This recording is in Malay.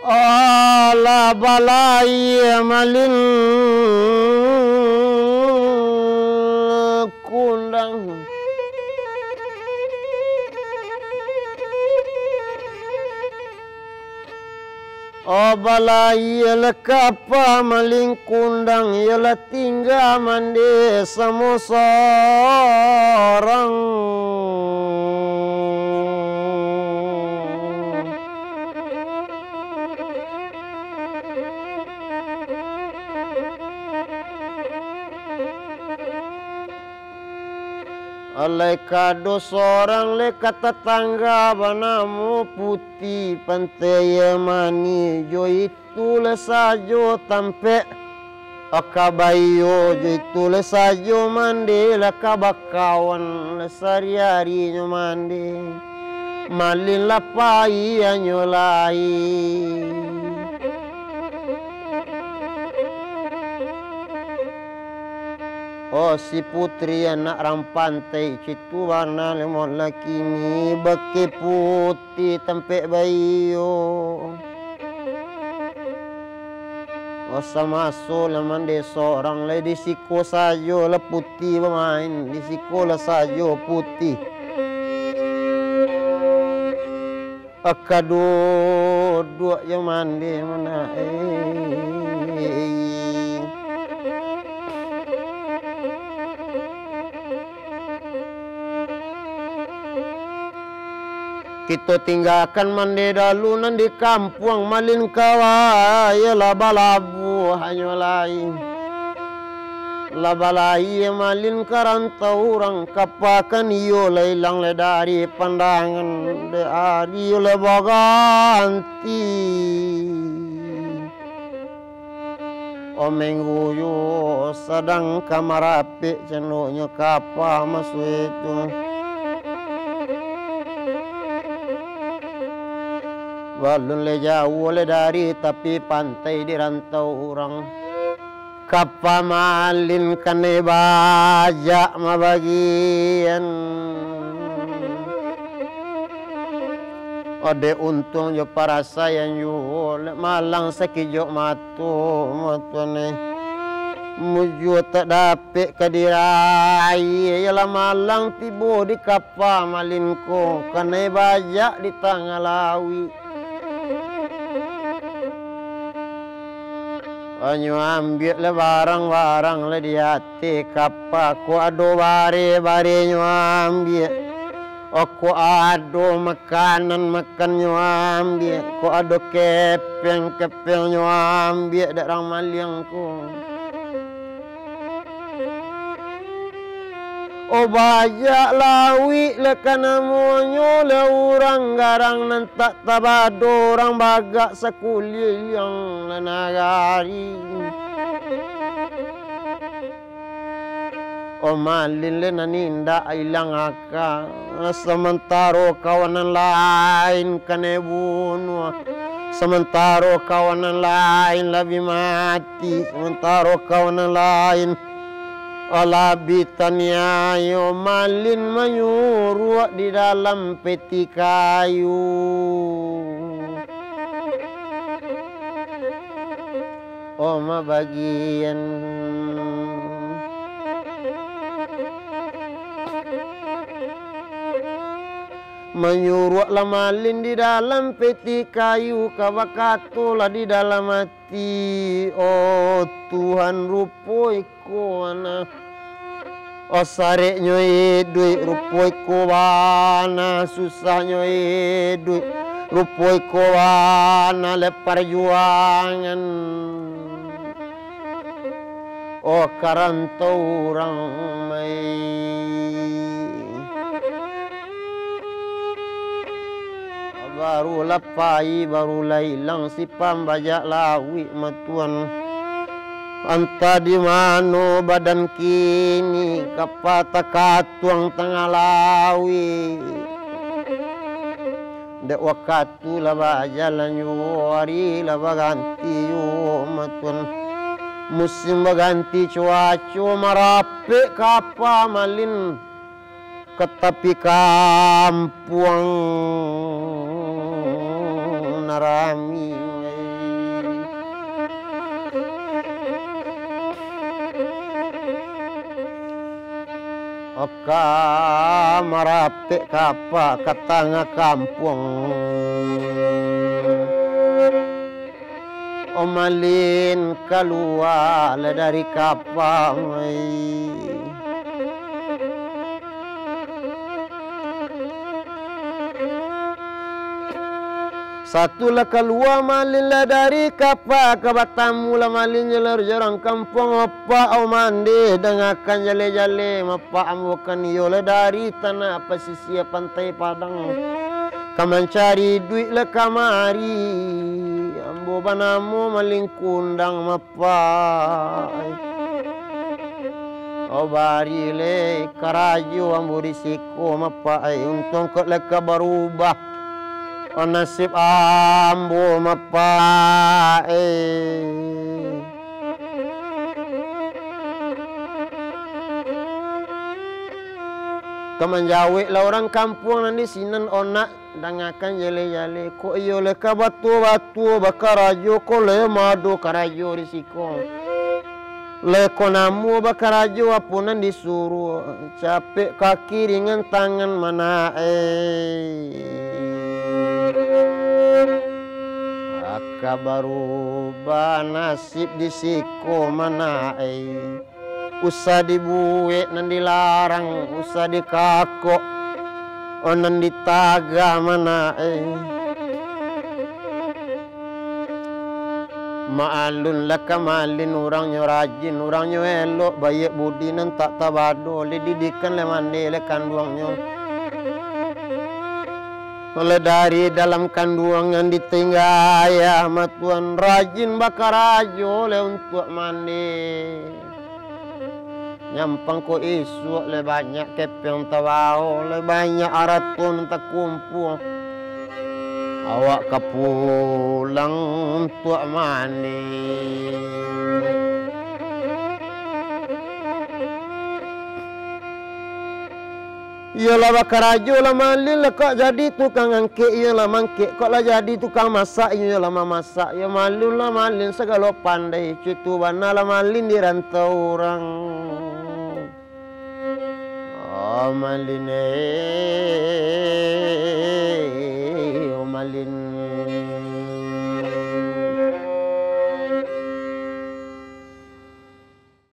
ala balai malin kundang balai lekapa maling kundang yala tinggal mandi sama sorang alai kado sorang leka tetangga banamu putih pantai mani jo itu lesajo tampe akabayo jo itu lesajo mandi leka bakawan lesari-hari nyo mandi malin lapai anyolai oh si putri anak rampantai citu warna lemon lakini beke putih tempe bayo oh sama so leman de seorang le di siko sajo le putih bermain di siko le sajo putih akado dua yang mandi mana kita tinggalkan mandi dalunan di kampung malin kawa ya laba-labu hanya lain laba-lai malin karantau orang kapakan iyo leilang le dari pandangan de ari le baganti omenggu yo sedang kamar api cenoknya kapa masuk itu walun le jauh le dari tapi pantai di rantau orang kapa malin kane bajak mabagian ode untung jo para sayang yo malang sakijo matuane muju tak dapet kadirai yalah malang tibo di kapa malin ko kane bajak di tengah lawi anyo ambil le barang-barang le di hati kapa ku ado bare-bare nyo ambil aku ado makanan nyo ambil ku ado kepeng nyo ambil dak rang maliang ku oh bajak lawi le kanamonyo le urang garang nantak tabado orang bagak sakulil yang lenagari oh malin le naninda ilang aka sementara kawanan lain kane bunuh sementara kawanan lain lebih mati sementara kawanan lain alabitannya yo malin menyuruh di dalam peti kayu oma bagian menyuruh lah malin di dalam peti kayu kawakatulah di dalam hati oh Tuhan rupoiku ana oh sare nyoy duit rupoiku ana susah nyoy duit rupoiku ana le perjuangan oh karantau orang mai baru lapai baru lailang si pambajak lawi matuan anta di mano badan kini kapata katuang tengah lawi dek wakatu la bajalan yo hari la baganti yo matuan musim baganti cuaca marape kapa malin ke tepi kampung narami Oka marapik kapa katanga kampung Omalin keluar dari kapal Satulah keluar malin lah dari kapal ke Batamu lah malin jelar jarang kampung apa mandi dengarkan jale-jale mapa amukan yola dari tanah pesisir pantai Padang kaman cari duit lah kamari ambo banamu maling kundang mapa bari le karajo ambo risiko mapa untung kok leka berubah nasib ambo mapa Kemanjawik lah orang kampung nanti sinan onak dangakan jale-jale kok iyo leka batu-batu bakarajo ko le madu karajo risiko leko namu bakarajo apunan disuruh capek kaki ringan tangan mana Aka baru nasib disiko mana usah dibuik nan dilarang usah dikakok onan ditaga mana maalun lah kamalin orangnya rajin orangnya elok baik budi nan tak tabado le didikan le mandi le kanduangnya oleh dari dalam kandungan ditinggal ya matuan rajin bakarajo le untuk mandi nyampang ko isu le banyak kepeng tawau le banyak aratun tak kumpul awak kapulang untuk mandi Iyalah bakarajo lah malin lah kok jadi tukang angkek iyalah mangkek kok lah jadi tukang masak iyalah memasak ya malin lah malin segala pandai cutu bana lah malin di rantau orang malin malin